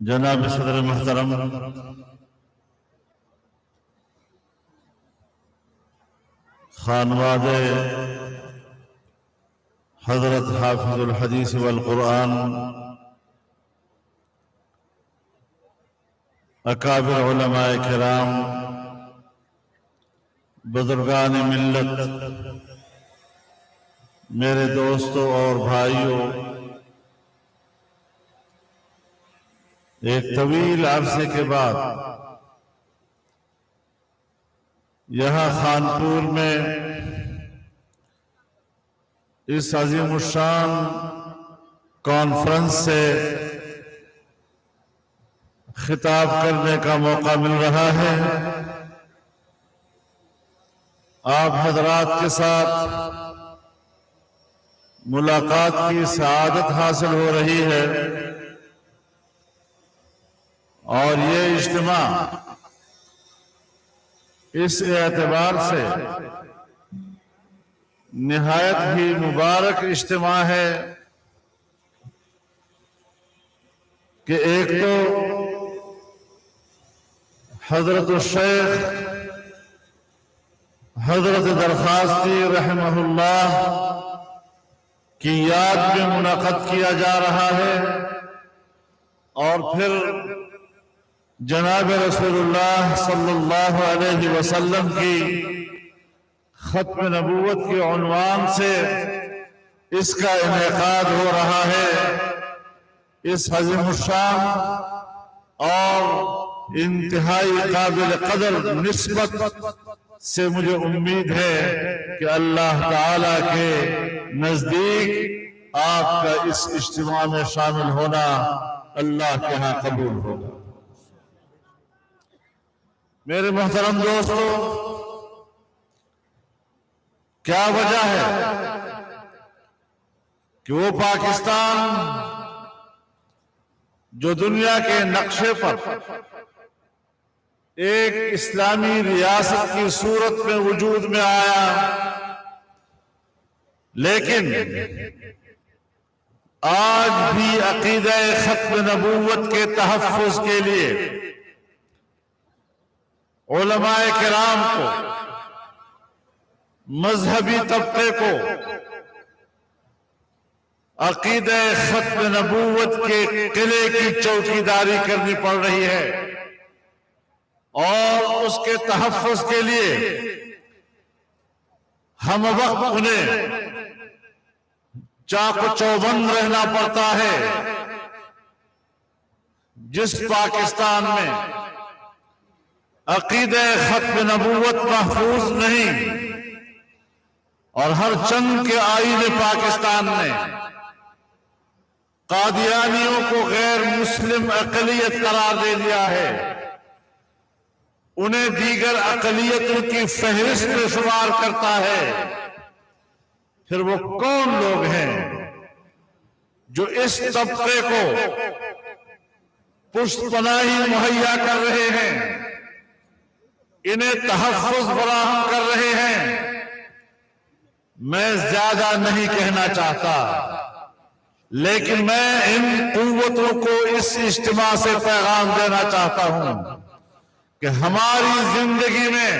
जनाब सदर मुहतरम, खानवादे हजरत हाफिजुल हदीस वल कुरान, अकाबिर उलमाए किराम, बुजुर्गान मिल्लत, मेरे दोस्तों और भाइयों, एक तवील अरसे के बाद यहाँ खानपुर में इस अजीमुशान कॉन्फ्रेंस से खिताब करने का मौका मिल रहा है। आप हजरात के साथ मुलाकात की सआदत हासिल हो रही है और ये इज्तिमा इस एतबार से निहायत ही मुबारक इज्तिमा है कि एक तो हजरत शेख हजरत दरखास्ती रहमहुल्लाह की याद में मुनाक़द किया जा रहा है और फिर जनाब रसूलुल्लाह सल्लल्लाहु अलैहि वसल्लम की खत्म नबूवत के उन्वान से इसका इनेकाद हो रहा है। इस अज़ीमुश्शान और इंतहाई काबिल कदर निस्बत से मुझे उम्मीद है कि अल्लाह ताला के नजदीक आपका इस इज्तिमा में शामिल होना अल्लाह के यहाँ कबूल होगा। मेरे मोहतरम दोस्तों, क्या वजह है कि वो पाकिस्तान जो दुनिया के नक्शे पर एक इस्लामी रियासत की सूरत में वजूद में आया, लेकिन आज भी अकीदा खत्म नबूवत के तहफ़्फ़ुज़ के लिए उलमाए किराम को, मजहबी तबके को अकीदे खत्म नबूवत के किले की चौकीदारी करनी पड़ रही है और उसके तहफ़्फ़ुज़ के लिए हम वक्त उन्हें चाको चौबंद रहना पड़ता है। जिस पाकिस्तान में अकीदे खत्म नबूवत महफूज नहीं और हर चंद के आईने पाकिस्तान ने कादियानियों को गैर मुस्लिम अक़लियत करार दे दिया है, उन्हें दीगर अक़लियतों की फहरिस्त में शुमार करता है, फिर वो कौन लोग हैं जो इस तबके को पुष्टपनाही मुहैया कर रहे हैं, इन्हें तहफ़्फ़ुज़ फराहम कर रहे हैं। मैं ज्यादा नहीं कहना चाहता, लेकिन मैं इन कुव्वतों को इस इज्तिमा से पैगाम देना चाहता हूं कि हमारी जिंदगी में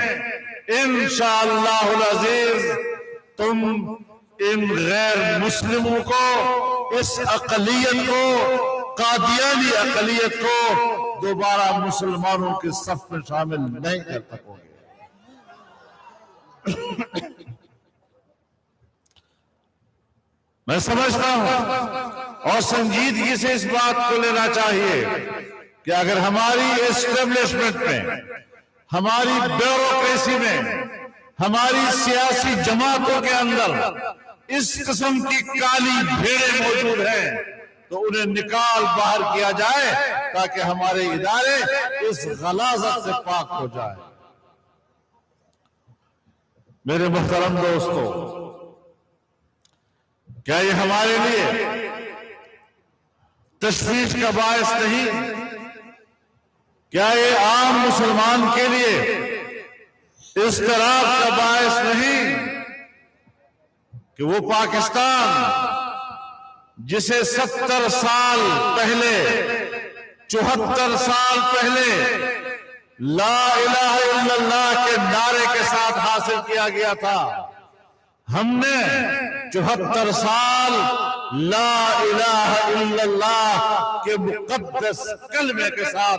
इंशाअल्लाहुल अज़ीज़ तुम इन गैर मुस्लिमों को, इस अक़लियत को कादियानी अक़लियत को दोबारा मुसलमानों के सफ में शामिल नहीं कर सकोगे। मैं समझता हूं और संजीदगी से इस बात को लेना चाहिए कि अगर हमारी एस्टेब्लिशमेंट में, हमारी ब्यूरोक्रेसी में, हमारी सियासी जमातों के अंदर इस किस्म की काली भेड़ें मौजूद हैं तो उन्हें निकाल बाहर किया जाए ताकि हमारे इदारे इस गलाजत से पाक हो जाए। मेरे मुहतरम दोस्तों, क्या ये हमारे लिए तशवीश का बायस नहीं? क्या ये आम मुसलमान के लिए इज़्तिराब का बायस नहीं कि वो पाकिस्तान जिसे 70 साल पहले, 74 साल पहले ला इलाहा इल्लल्लाह के नारे के साथ हासिल किया गया था, हमने 74 साल ला इलाहा इल्लल्लाह के मुक़द्दस कलमे के साथ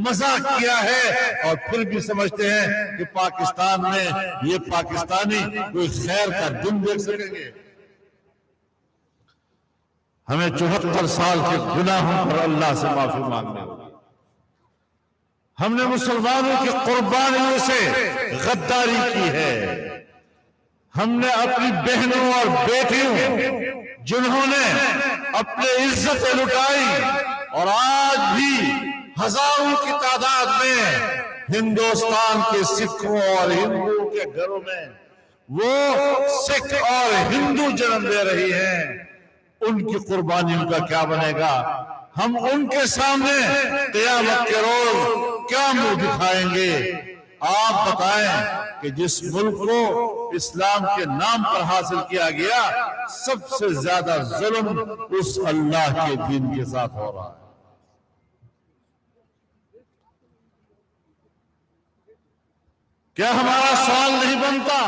मजाक किया है और फिर भी समझते हैं कि पाकिस्तान में ये पाकिस्तानी कोई खैर का दिन देख सकेंगे। हमें 74 साल के गुनाहों पर अल्लाह से माफी मांगनी होगी। हमने मुसलमानों की कुर्बानियों से गद्दारी की है। हमने अपनी बहनों और बेटियों जिन्होंने अपने इज्जतें लुटाई और आज भी हजारों की तादाद में हिंदुस्तान के सिखों और हिंदुओं के घरों में वो सिख और हिंदू जन्म दे रही हैं, उनकी कुर्बानियों का क्या बनेगा? हम उनके सामने क़यामत के रोज क्या मुंह दिखाएंगे? आप बताएं कि जिस मुल्क को इस्लाम के नाम पर हासिल किया गया, सबसे ज्यादा जुल्म उस अल्लाह के दीन के साथ हो रहा है। क्या हमारा सवाल नहीं बनता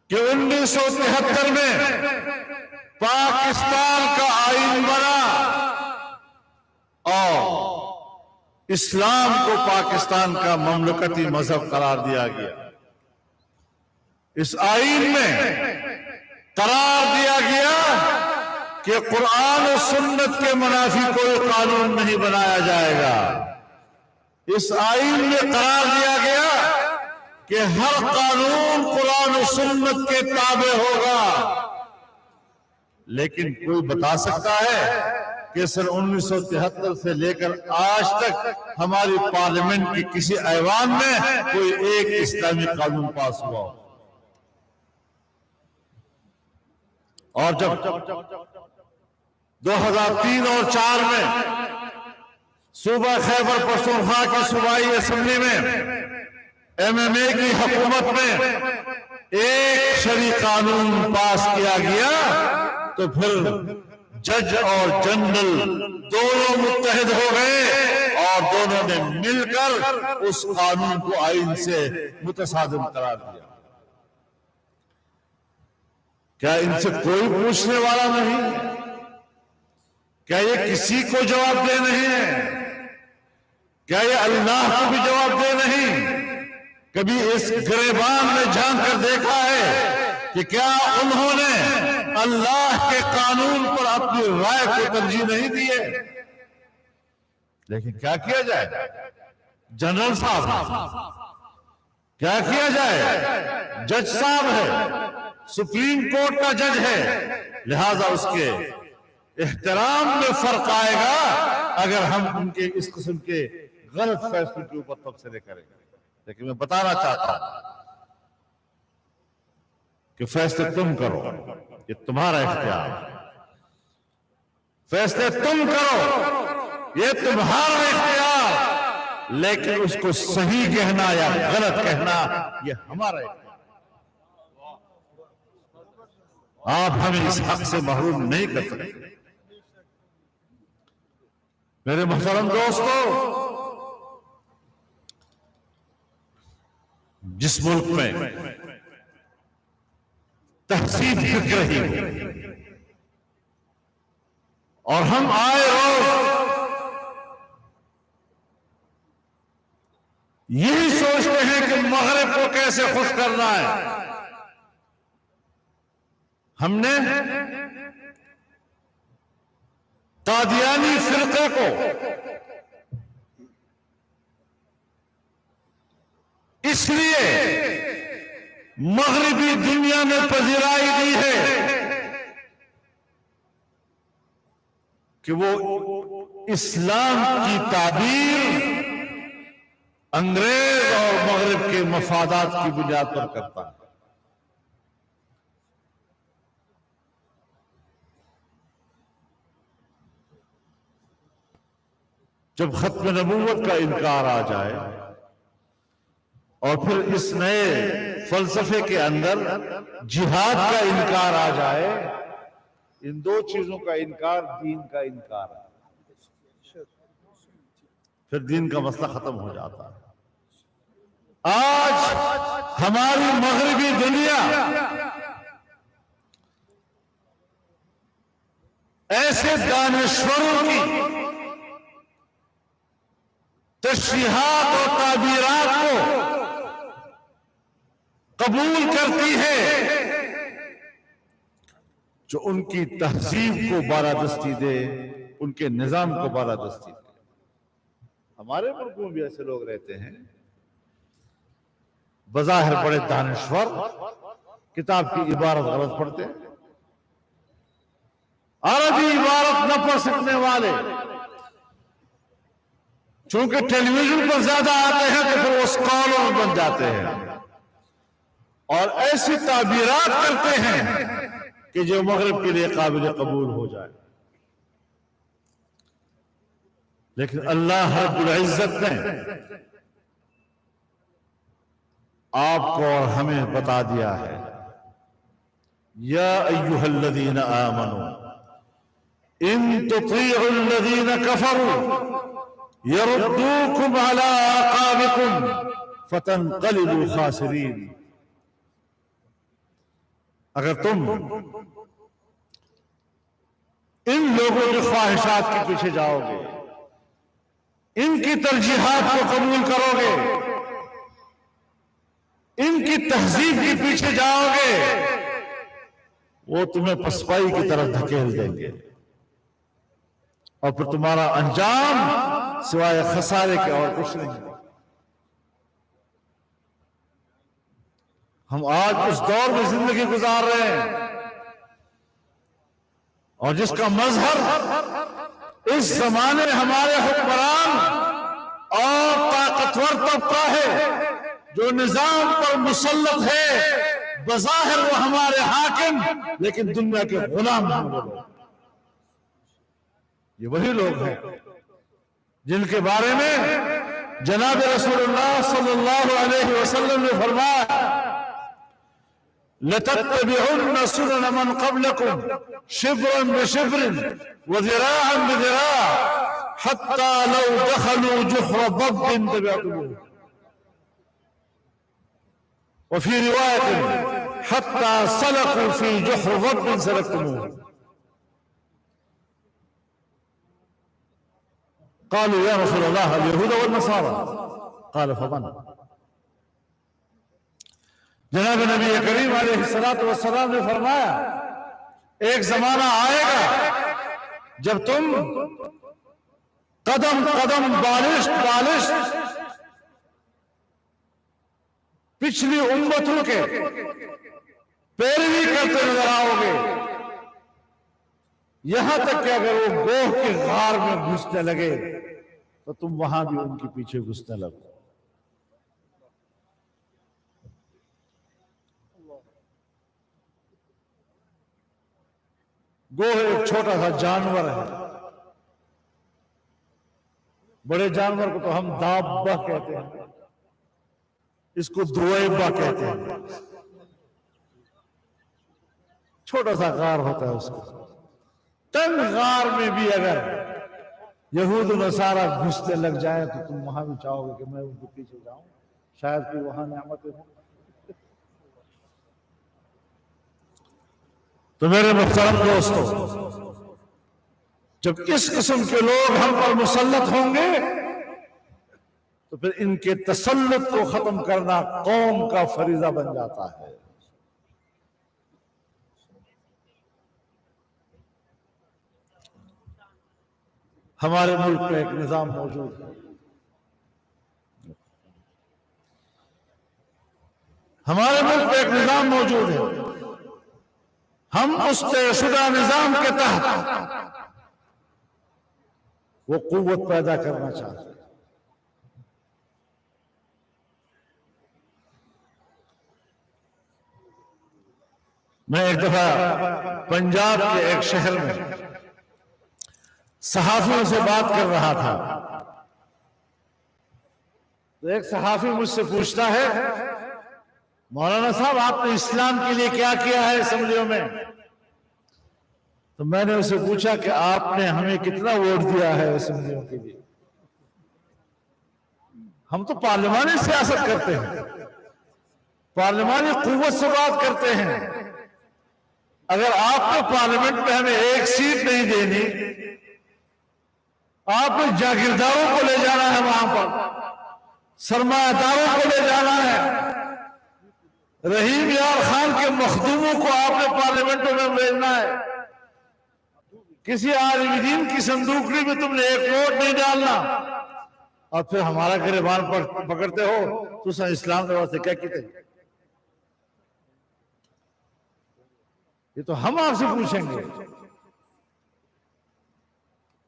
कि 1973 में पाकिस्तान का आईन बना और इस्लाम को पाकिस्तान का ममलकती मजहब करार दिया गया। इस आईन में करार दिया गया कि कुरान और सुन्नत के मुनाफी कोई कानून नहीं बनाया जाएगा। इस आईन में करार दिया गया कि हर कानून कुरान और सुन्नत के ताबे होगा। लेकिन कोई बता सकता है कि सन 1973 से लेकर आज तक हमारी पार्लियामेंट की किसी ऐवान में कोई एक इस्लामी कानून पास हुआ? और जब 2003 और 2004 में सूबा खैबर पख्तूनख्वा की सूबाई असेंबली में MMA की हुकूमत में एक शरई कानून पास किया गया तो फिर जज और जनरल दोनों मुत्तहिद हो गए और दोनों ने मिलकर उस कानून को आईन से मुतसादिम करार दिया। क्या इनसे कोई पूछने वाला नहीं? क्या ये किसी को जवाब दे नहीं है? क्या ये अल्लाह को भी जवाब दे नहीं? कभी इस गिरेबान में झांक कर देखा है कि क्या उन्होंने अल्लाह के कानून पर अपनी राय को तरजीह नहीं दी है? लेकिन क्या किया जाए? जनरल साहब, क्या किया जाए? जज साहब है, सुप्रीम कोर्ट का जज है, लिहाजा उसके एहतराम में फर्क आएगा अगर हम उनके इस किस्म के गलत फैसलों के ऊपर तबसरे करेंगे। लेकिन मैं बताना चाहता हूं कि फैसले तुम करो, ये तुम्हारा इख्तियार है। फैसले तुम करो, ये तुम्हारा इख्तियार, लेकिन उसको सही कहना या गलत कहना ये हमारा इख्तियार। आप हमें इस हक से महरूम नहीं कर सकते। मेरे मुहतरम दोस्तों, जिस मुल्क में तहसीब बिक रही हो, और हम आए रोज यही सोचते हैं कि मगरिब को कैसे खुश करना है। हमने कादियानी फिरके को इसलिए मगरिबी दुनिया में पजीराई दी है कि वो इस्लाम की ताबीर अंग्रेज और मगरिब के मफादात की बुनियाद पर करता है। जब खत्म नबूवत का इनकार आ जाए और फिर इस नए फलसफे के अंदर जिहाद का इनकार आ जाए, इन दो चीजों का इनकार दीन का इनकार है, फिर दीन का मसला खत्म हो जाता है। आज हमारी मगरिबी दुनिया ऐसे दानश्वरों की तशरीहात और ताबीरात को कबूल करती है जो उनकी तहजीब को बालादस्ती दे, उनके निजाम को बालादस्ती दे। हमारे मुल्क में भी ऐसे लोग रहते हैं, बज़ाहिर बड़े दानश्वर, किताब की इबारत गलत पढ़ते हैं, अरबी इबारत न पढ़ सकने वाले, चूंकि टेलीविजन पर ज्यादा आते हैं तो फिर वो स्कॉलर बन जाते हैं और ऐसी ताबीरात करते हैं कि जो मगरिब के लिए काबिल कबूल हो जाए। लेकिन अल्लाह रब्बुल इज्जत ने आपको और हमें बता दिया है, या अय्युहल्लज़ीना आमनू इन तुतीउल्लज़ीना कफरू यरुद्दूकुम अला अक़ाबिकुम फतनक़लिबू खासिरीन। अगर तुम इन लोगों के ख्वाहिशात के पीछे जाओगे, इनकी तरजीहात को कबूल करोगे, इनकी तहजीब के पीछे जाओगे, वो तुम्हें पसपाई की तरफ धकेल देंगे और फिर तुम्हारा अंजाम सिवाय खसारे के और कुछ नहीं। हम आज उस दौर में जिंदगी गुजार रहे हैं और जिसका मजहर इस जमाने हमारे हुक्मरान और ताकतवर तबका है जो निजाम पर मुसल्लत है। बज़ाहिर वो हमारे हाकिम, लेकिन दुनिया के गुलाम हैं वो लोग। ये वही लोग हैं जिनके बारे में जनाब रसूलुल्लाह सल्लल्लाहु अलैहि वसल्लम ने फरमाया, लतत्तबिउन्न सुनन मन क़ब्लकुम शिब्रन बिशिब्रिन व ज़िराअन बिज़िराअ हत्ता लौ दखलू जुह्र दब्बिन तबअतमूहु व फी रिवायतिन हत्ता सलकू फी जुह्र दब्बिन सलकतमूहु। क़ालू या रसूलल्लाह अल-यहूद वन-नसारा क़ाल फमन। जनाब नबी करीम अलैहिस्सलातु वस्सलाम ने फरमाया, एक जमाना आएगा जब तुम कदम कदम बालिश बालिश पिछली उम्मतों के पैरवी करते नजर आओगे, यहां तक कि अगर वो गोह के गार में घुसने लगे तो तुम वहां भी उनके पीछे घुसने लगो। गोह एक छोटा सा जानवर है, बड़े जानवर को तो हम दाब्बा कहते हैं, इसको दुएबा कहते हैं। छोटा सा गार होता है उसको, तंग गार में भी अगर यहूद नसारा घुसने लग जाए तो तुम वहां भी चाहोगे कि मैं उनके पीछे जाऊं, शायद कि वहां नेमतें हों। तो मेरे मुहतरम दोस्तों, जब इस किस्म के लोग हम पर मुसल्लत होंगे तो फिर इनके तसल्लुत को खत्म करना कौम का फरीजा बन जाता है। हमारे मुल्क में एक निजाम मौजूद है, हमारे मुल्क में एक निजाम मौजूद है। हम उस तयशुदा निजाम के तहत वो कुव्वत पैदा करना चाहते हैं। मैं एक दफा पंजाब के एक शहर में सहाफियों से बात कर रहा था, तो एक सहाफी मुझसे पूछता है, मौलाना साहब आपने इस्लाम के लिए क्या किया है असेंबलियों में? तो मैंने उसे पूछा कि आपने हमें कितना वोट दिया है असेंबलियों के लिए? हम तो पार्लिमानी सियासत करते हैं, पार्लिमानी कुव्वत से बात करते हैं। अगर आपने पार्लियामेंट में हमें एक सीट नहीं देनी, आपने जागीरदारों को ले जाना है, वहां पर सरमायादारों को ले जाना है, रहीम यार खान के मखदूमों को आपने पार्लियामेंटों में भेजना है, किसी आलिम की संदूकड़ी में तुमने एक वोट नहीं डालना, और फिर हमारा गिरबान पकड़ते हो तो इस्लाम के वास्ते क्या कहते? ये तो हम आपसे पूछेंगे,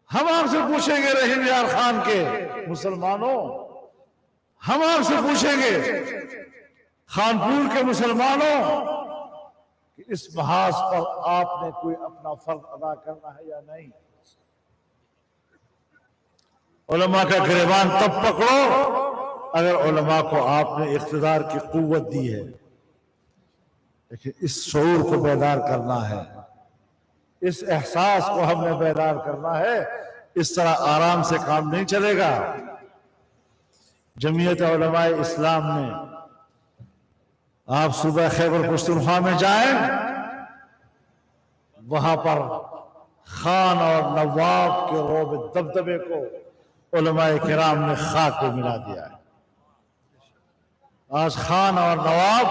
हम आपसे पूछेंगे रहीम यार खान के मुसलमानों, हम आपसे पूछेंगे खानपुर के मुसलमानों कि इस महाज पर आपने कोई अपना फर्ज अदा करना है या नहीं। उलमा का गिरबान तब पकड़ो अगर उलमा को आपने इख्तिदार की कुव्वत दी है। लेकिन इस शऊर को बेदार करना है, इस एहसास को हमने बेदार करना है। इस तरह आराम से काम नहीं चलेगा। जमीयत उलमा इस्लाम ने, आप सुबह खैबर पख्तूनख्वा में जाएं, वहां पर खान और नवाब के रोब दबदबे को उलमा किराम ने खाक को मिला दिया है। आज खान और नवाब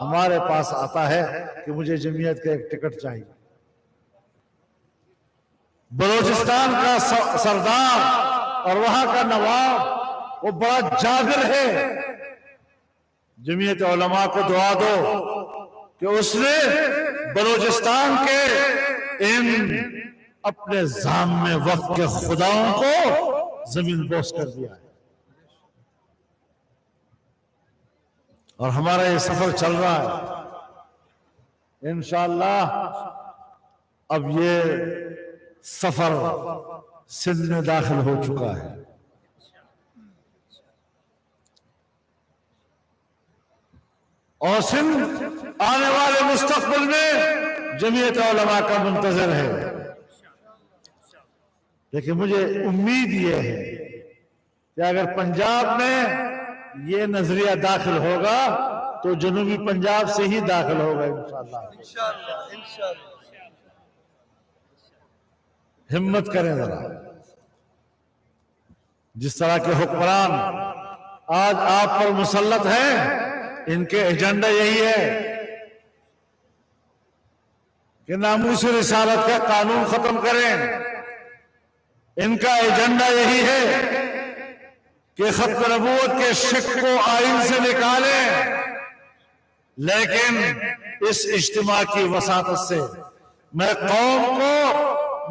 हमारे पास आता है कि मुझे जमीयत का एक टिकट चाहिए। बलूचिस्तान का सरदार और वहां का नवाब वो बड़ा जागर है। जमीयत उलमा को दुआ दो कि उसने बलूचिस्तान के इन अपने जाम में वक्त के खुदाओं को जमीन बोस कर दिया है। और हमारा ये सफर चल रहा है। इंशाअल्लाह अब ये सफर सिंध में दाखिल हो चुका है। और सिंध आने वाले मुस्तकबिल में जमीयत उलमा का मुंतजर है। लेकिन मुझे उम्मीद ये है कि अगर पंजाब में ये नजरिया दाखिल होगा तो जनूबी पंजाब से ही दाखिल होगा इंशाअल्लाह। हिम्मत करें जरा। जिस तरह के हुक्मरान आज आप पर मुसल्लत हैं, इनके एजेंडा यही है कि नामूस रिसालत का कानून खत्म करें। इनका एजेंडा यही है कि खत्म नबूवत के शिक को आइन से निकालें। लेकिन इस इज्तिमा की वसातत से मैं कौम को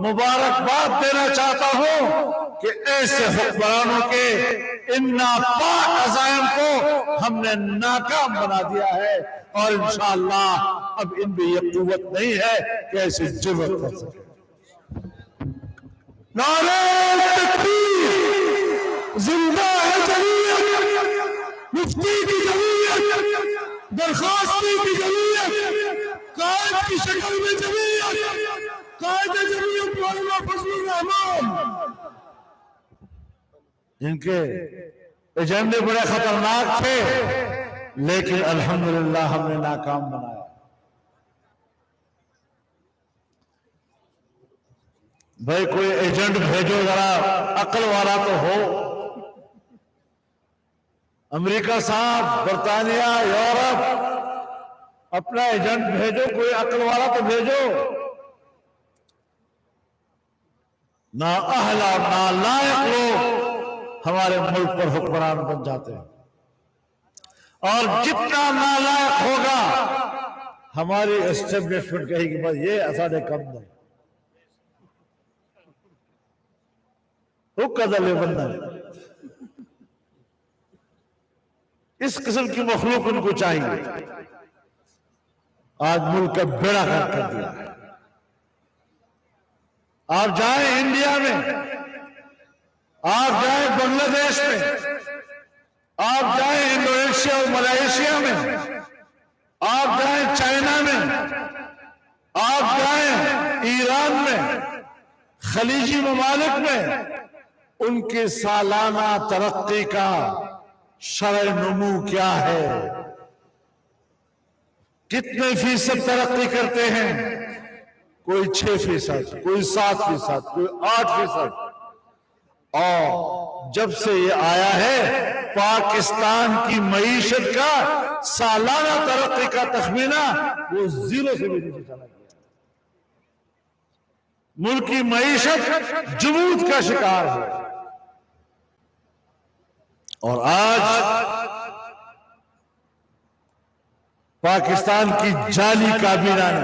मुबारकबाद देना चाहता हूं कि ऐसे हुक्मरानों के इन नापाक अज़ाइम को हमने नाकाम बना दिया है। और इंशाअल्लाह अब इनमें यह कुव्वत नहीं है कि ऐसी जुर्रत कर सके। नारे तकबीर, जिंदा है जमीयत, मुफ्ती की जमीयत, दरखास्ती की जमीयत, कायद की शक्ल में जमीयत, कायद जमीयत मौलाना फजलुर रहमान। इनके एजेंडे बड़े खतरनाक थे, लेकिन अल्हम्दुलिल्लाह हमने नाकाम बनाया। भाई कोई एजेंट भेजो, जरा अकल वाला तो हो। अमेरिका साहब, बर्तानिया, यूरोप, अपना एजेंट भेजो, कोई अकल वाला तो भेजो। ना अहला ना लायक लोग हमारे मुल्क पर हुक्मरान बन जाते हैं, और जितना नालायक होगा हमारी एस्टेब्लिशमेंट कहेगी बस ये असाडे कम नहीं, वो कदले बनना है। इस किस्म की मखलूक उनको चाहिए। आज मुल्क का बेड़ा गर्क कर दिया। आप जाएं इंडिया में, आप जाएं बांग्लादेश में, आप जाएं इंडोनेशिया और मलेशिया में, आप जाएं चाइना में, आप जाएं ईरान में, खलीजी ममालिक में, उनकी सालाना तरक्की का शरह नमू क्या है? कितने फीसद तरक्की करते हैं? कोई 6%, कोई 7%, कोई 8%। और जब से ये आया है पाकिस्तान की मईशत का सालाना तरक्की का तखमीना वो 0 से भी नीचे चला गया। मुल्क की मईशत जुमूद का शिकार है। और आज पाकिस्तान की जाली काबीना ने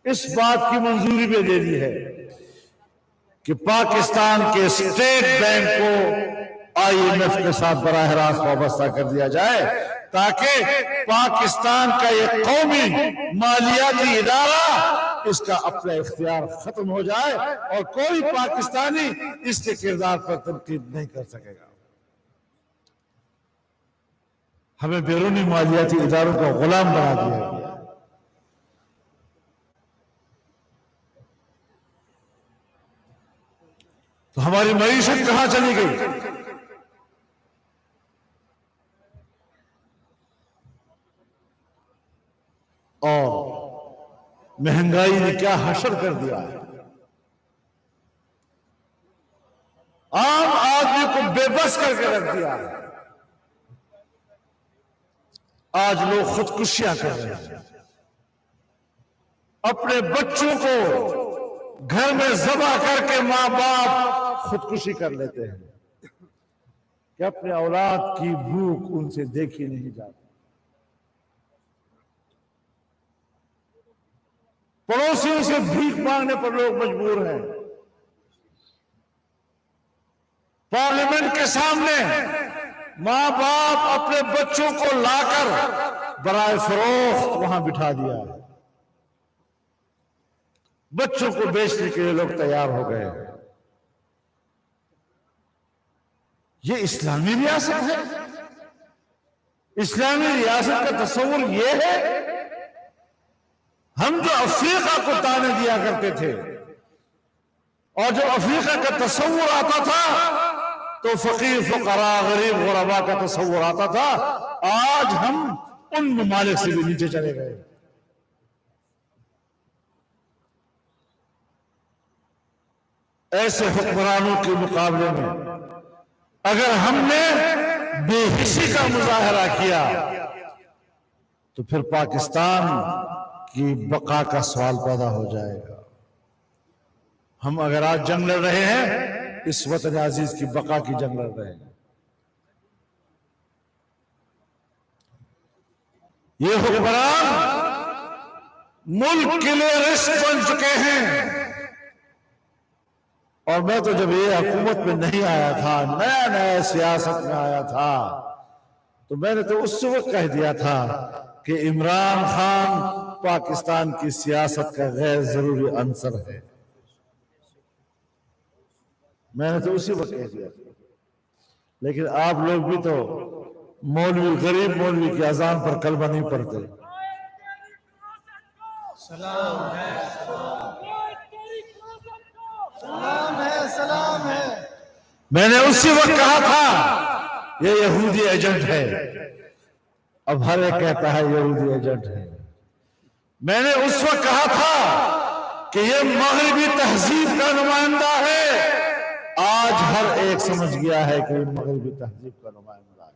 इस बात की मंजूरी भी दे दी है कि पाकिस्तान के स्टेट बैंक को IMF के साथ बराह रास्त वाबस्ता कर दिया जाए, ताकि पाकिस्तान का ये कौमी मालियाती इदारा इसका अपना इख्तियार खत्म हो जाए और कोई पाकिस्तानी इसके किरदार पर तनकीद नहीं कर सकेगा। हमें बैरूनी मालियाती इदारों का गुलाम बना दिया गया। तो हमारी मईशत कहां चली गई? और महंगाई ने क्या हशर कर दिया है। आम आदमी को बेबस करके रख दिया है। आज लोग खुदकुशियां कर रहे हैं, अपने बच्चों को घर में ज़बह करके मां बाप खुदकुशी कर लेते हैं कि अपने औलाद की भूख उनसे देखी नहीं जाती। पड़ोसियों से भीख मांगने पर लोग मजबूर हैं। पार्लियामेंट के सामने मां बाप अपने बच्चों को लाकर बराए फरोख्त वहां बिठा दिया है। बच्चों को बेचने के लिए लोग तैयार हो गए। ये इस्लामी रियासत है? इस्लामी रियासत का तस्वुर ये है? हम जो अफ्रीका को ताने दिया करते थे और जब अफ्रीका का तस्वुर आता था तो फकीर फुकरा गरीब गुरबा का तस्वुर आता था, आज हम उन ममालिक से भी नीचे चले गए। ऐसे हुक्मरानों के मुकाबले में अगर हमने बेहिसी का मुजाहरा किया तो फिर पाकिस्तान की बका का सवाल पैदा हो जाएगा। हम अगर आज जंग लड़ रहे हैं, इस वतन अजीज की बका की जंग लड़ रहे हैं। ये हुक्मरान मुल्क के लिए रिस्क बन चुके हैं। और मैं तो जब ये हुकूमत में नहीं आया था, नया नया सियासत में आया था, तो मैंने तो उस वक्त कह दिया था कि इमरान खान पाकिस्तान की सियासत का गैर जरूरी अंसर है। मैंने तो उसी वक्त कह दिया था। लेकिन आप लोग भी तो मौलवी, गरीब मौलवी की अजान पर कलमा नहीं पढ़ते। सलाम है, सलाम है, सलाम है। मैंने उसी वक्त कहा था ये यहूदी एजेंट है। अब हर एक कहता है यहूदी एजेंट है। मैंने उस वक्त कहा था कि ये मगरबी तहजीब का नुमाइंदा है, आज हर एक समझ गया है कि ये मगरबी तहजीब का नुमाइंदा है।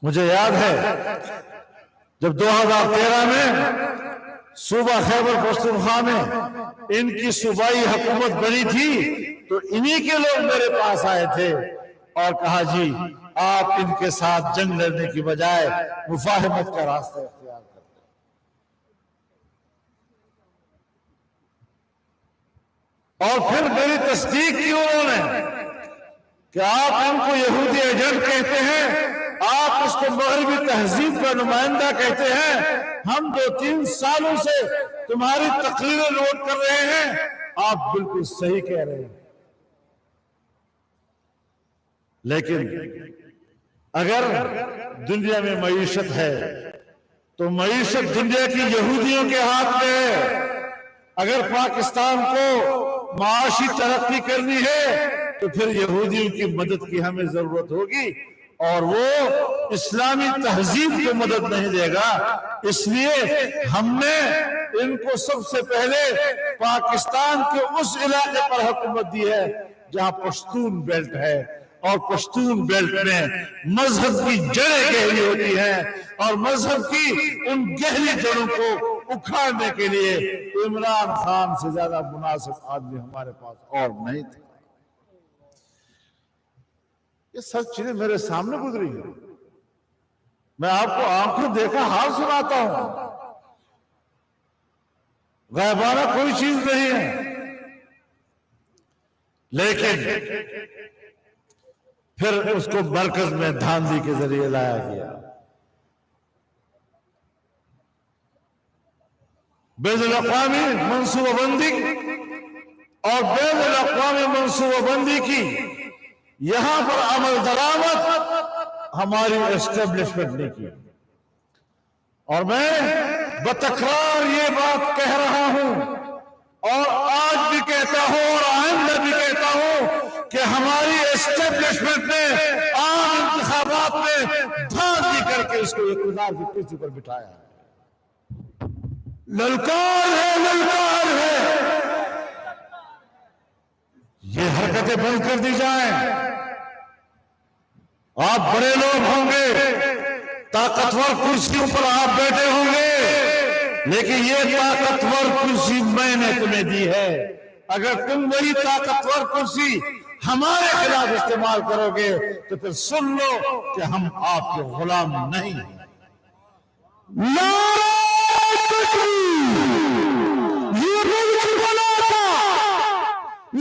मुझे याद है जब 2013 में सूबा खैबर पख्तूनख्वा में इनकी सूबाई हुकूमत बनी थी, तो इन्हीं के लोग मेरे पास आए थे और कहा जी आप इनके साथ जंग लड़ने की बजाय मुफाहमत का रास्ता इख्तियार करें। और फिर मेरी तस्दीक की उन्होंने कि आप इनको यहूदी एजेंट कहते हैं, आप उसको मगरबी तहजीब का नुमाइंदा कहते हैं, हम 2-3 सालों से तुम्हारी तकरीरें नोट कर रहे हैं, आप बिल्कुल सही कह रहे हैं। लेकिन अगर दुनिया में मईशत है तो मईशत दुनिया की यहूदियों के हाथ में है। अगर पाकिस्तान को माशी तरक्की करनी है तो फिर यहूदियों की मदद की हमें जरूरत होगी, और वो इस्लामी तहजीब को मदद नहीं देगा। इसलिए हमने इनको सबसे पहले पाकिस्तान के उस इलाके पर हुकूमत दी है जहां पश्तून बेल्ट है, और पश्तून बेल्ट में मजहब की जड़ें गहरी होती हैं, और मजहब की उन गहरी जड़ों को उखाड़ने के लिए इमरान खान से ज्यादा मुनासिब आदमी हमारे पास और नहीं थे। ये सब चीजें मेरे सामने गुजरी है, मैं आपको आंखों देखा हाल सुनाता हूं, गैबाना कोई चीज नहीं है। लेकिन फिर उसको मरकज में धांधली के जरिए लाया गया। बैनुल-अक़वामी मंसूबाबंदी और बैनुल-अक़वामी मंसूबाबंदी की यहां पर अमल दरामद हमारी एस्टेब्लिशमेंट ने की, और मैं बतकरार ये बात कह रहा हूं और आज भी कहता हूं और आइंदा भी कहता हूं कि हमारी एस्टेब्लिशमेंट ने आम इंतखाबात में धांधली करके इसको इक़्तिदार की कुर्सी पर बिठाया है। ललकार है, ललकार है, ये हरकतें बंद कर दी जाएं। आप बड़े लोग होंगे, ताकतवर कुर्सियों पर आप बैठे होंगे, लेकिन ये ताकतवर कुर्सी मैंने तुम्हें दी है। अगर तुम वही ताकतवर कुर्सी हमारे खिलाफ इस्तेमाल करोगे तो फिर सुन लो कि हम आपके गुलाम नहीं हैं। ये मुल्क बना था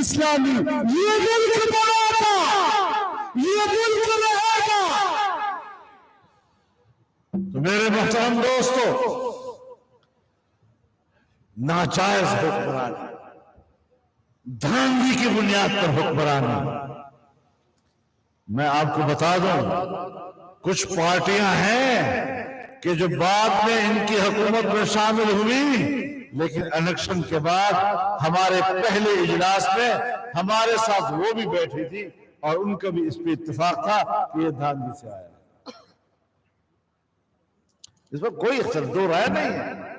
इस्लामी, ये मुल्क बना था, ये मुल्क रहेगा। तो मेरे मोहतरम दोस्तों, नाजायज हुक्मरानी, धांधली की बुनियाद पर हुक्मरानी, मैं आपको बता दूं कुछ पार्टियां हैं कि जो बाद में इनकी हुकूमत में शामिल हुई, लेकिन इलेक्शन के बाद हमारे पहले इजलास में हमारे साथ वो भी बैठी थी और उनका भी इस पे इत्तेफाक था कि ये धांधली से आया। इस पर कोई दो राय नहीं है।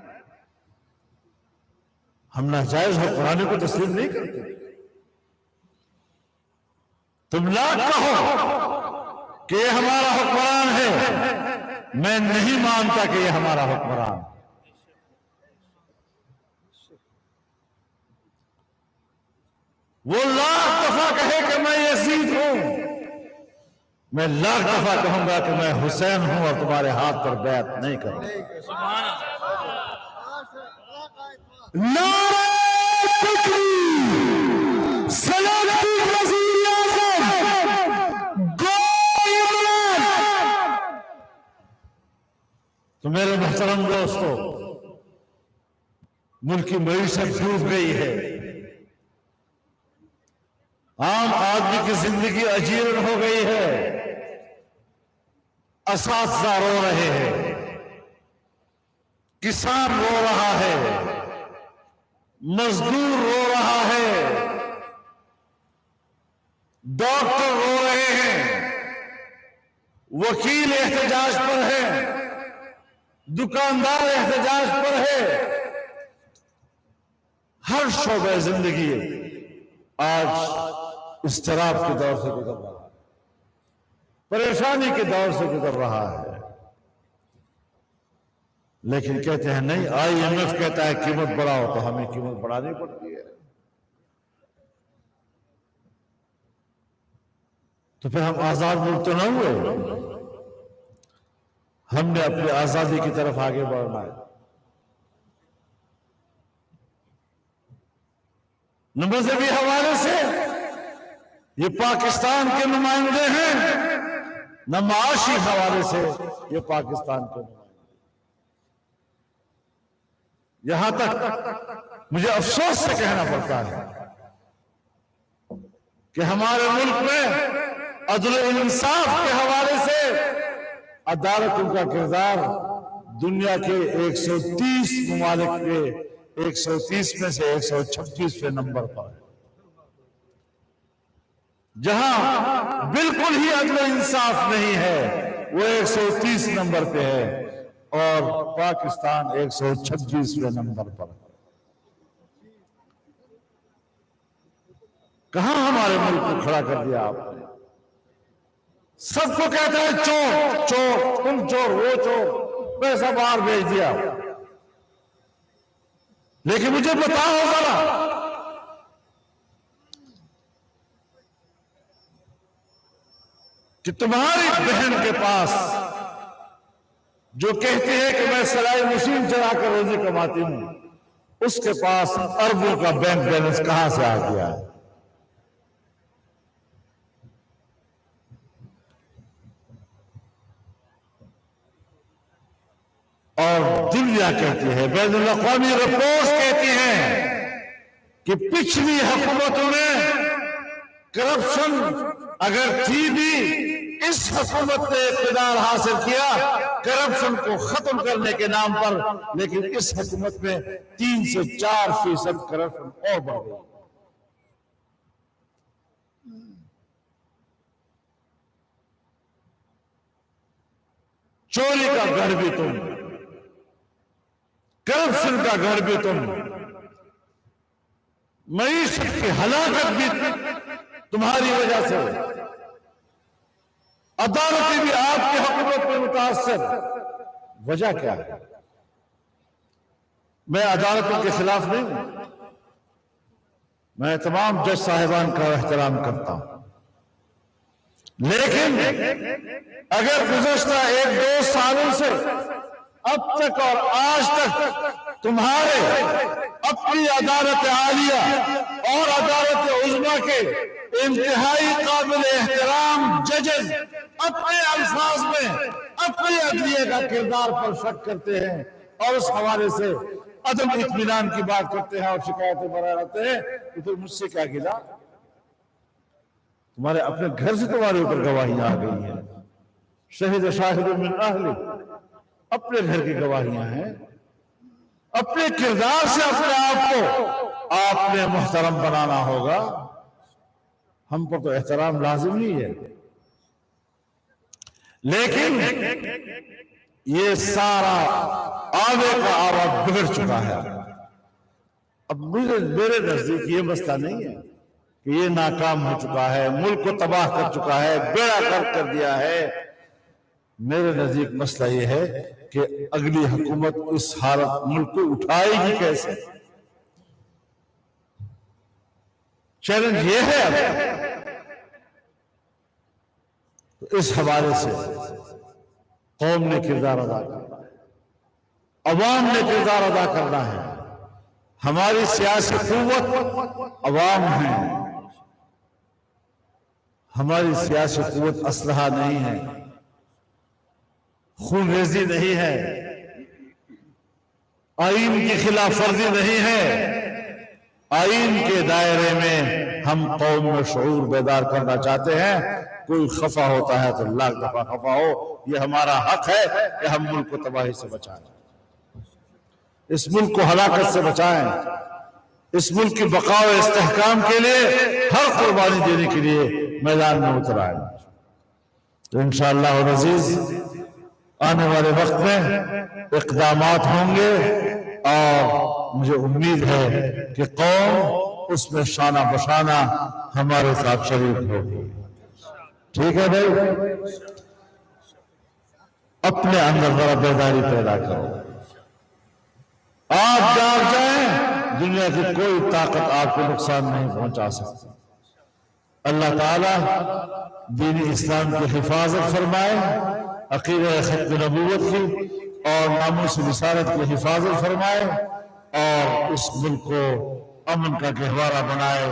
हम नाजायज हुक्मरानी को तस्लीम नहीं करते। तुम लाख कहो कि ये हमारा हुक्मरान है, मैं नहीं मानता कि ये हमारा हुक्मरान। वो लाख दफा कहे कि मैं यजीद हूं, मैं लाख दफा कहूंगा कि मैं हुसैन हूं और तुम्हारे हाथ पर बैत नहीं करूंगा। तो मेरे मोहतरम दोस्तों, मुल्क की मईशत डूब गई है, आम आदमी की जिंदगी अजीर्ण हो गई है, असातिज़ा रो रहे हैं, किसान रो रहा है, मजदूर रो रहा है, डॉक्टर रो रहे हैं, वकील एहतजाज पर है, दुकानदार एहतजाज पर है। हर शोबे जिंदगी आज इस्तिराब के दौर से गुजर रहा है, परेशानी के दौर से गुजर रहा है। लेकिन कहते हैं नहीं, IMF कहता है कीमत बढ़ाओ, तो हमें कीमत बढ़ानी पड़ती है। तो फिर हम आजाद मुल्क तो न हुए। हमने अपनी आजादी की तरफ आगे बढ़ना है। न मजहबी हवाले से ये पाकिस्तान के नुमाइंदे हैं, न माशी हवाले से ये पाकिस्तान के नुमाइंदे। यहां तक मुझे अफसोस से कहना पड़ता है कि हमारे मुल्क में अदल इंसाफ के हवाले से अदालतों का किरदार दुनिया के 130 ममालिक के 130 में से 126वें नंबर पर है। जहां बिल्कुल ही अदल इंसाफ नहीं है वो 130 नंबर पे है और पाकिस्तान 126वें नंबर पर है। कहां हमारे मुल्क को खड़ा कर दिया आपने? सबको कहते हैं चोर चोर, तुम चोर, वो चोर, पैसा बाहर भेज दिया। लेकिन मुझे बताओ जरा, कि तुम्हारी बहन के पास जो कहती है कि मैं सिलाई मशीन चलाकर रोजी कमाती हूं, उसके पास अरबों का बैंक बैलेंस कहां से आ गया है? और दुनिया कहती है, बैनुल अक़वामी रिपोर्ट्स कहती हैं कि पिछली हुकूमतों में करप्शन अगर थी भी, इस हुकूमत ने इक़्तिदार हासिल किया करप्शन को खत्म करने के नाम पर, लेकिन इस हुकूमत में 3 से 4% करप्शन और बढ़ गई। चोरी का घर भी तुम, करप्शन का घर भी तुम, मईशत की हलाकत भी तुम्हारी वजह से, अदालतें भी आपकी हुकूमत में मुतासिर। वजह क्या है? मैं अदालतों के खिलाफ नहीं हूं, मैं तमाम जज साहिबान का एहतराम करता हूं, लेकिन अगर गुज़श्ता 1-2 सालों से अब तक और आज तक तुम्हारे अपनी अदालत आलिया और अदालत उज़्मा के इंतहाई काबिल एहतराम जजेस अपने अल्फाज में अपने अदलिया का किरदार पर शक करते हैं और उस हवाले से अदम इत्मीनान की बात करते हैं और शिकायतें बना रहते हैं, तो फिर मुझसे क्या गिला? तुम्हारे अपने घर से तुम्हारे ऊपर गवाहियां आ गई हैं। शहीद शाहिद मिन अहली, अपने घर की गवाहियां हैं। अपने किरदार से अपने आप को आपने मुहतरम बनाना होगा। हम पर तो एहतराम लाजिम नहीं है, लेकिन ये सारा आवे का आवा बिगड़ चुका है। अब मेरे नजदीक ये मसला नहीं है कि ये नाकाम हो चुका है, मुल्क को तबाह कर चुका है, बेड़ा गर्क कर दिया है। मेरे नजदीक मसला ये है कि अगली हुकूमत इस हालत मुल्क को उठाएगी कैसे? चैलेंज ये है। तो इस हवाले से कौम ने किरदार अदा करना है, अवाम ने किरदार अदा करना है। हमारी सियासी कुव्वत अवाम है, हमारी सियासी कुव्वत असलहा नहीं है, खूनरेजी नहीं है, आईन की खिलाफ वर्जी नहीं है। आईन के दायरे में हम कौम में शऊर बेदार करना चाहते हैं। कोई खफा होता है तो लाख दफा खफा हो, यह हमारा हक है कि हम मुल्क को तबाही से बचाएं, इस मुल्क को हलाकत से बचाएं, इस मुल्क की बका व इस्तेहकाम के लिए हर कुर्बानी देने के लिए मैदान में उतर आए। तो इंशाअल्लाह अज़ीज़ आने वाले वक्त में इक़दामात होंगे और मुझे उम्मीद है कि कौम उसमें शाना बशाना हमारे साथ शरीक होगी। ठीक है भाई, अपने अंदर जरा बेदारी पैदा करो। आप जाग जाएं, दुनिया की कोई ताकत आपको नुकसान नहीं पहुंचा सकती। अल्लाह ताला दीन इस्लाम की हिफाजत फरमाए, अकीदे खत्म नबूवत की और नामूस रिसालत की हिफाजत फरमाए और इस मुल्क को अमन का गहवारा बनाए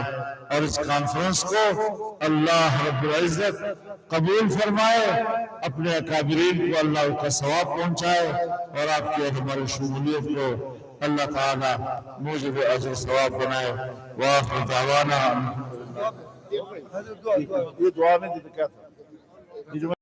और इस कॉन्फ्रेंस को अल्लाह रब्बुल इज्जत कबूल फरमाए, अपने अकाबिरीन को अल्लाह का सवाब पहुंचाए और आपकी और हमारी शमूलियत को अल्लाह ताला मूजिब अजर सवाब बनाए। वाखिर दावाना ये दुआ में क्या था?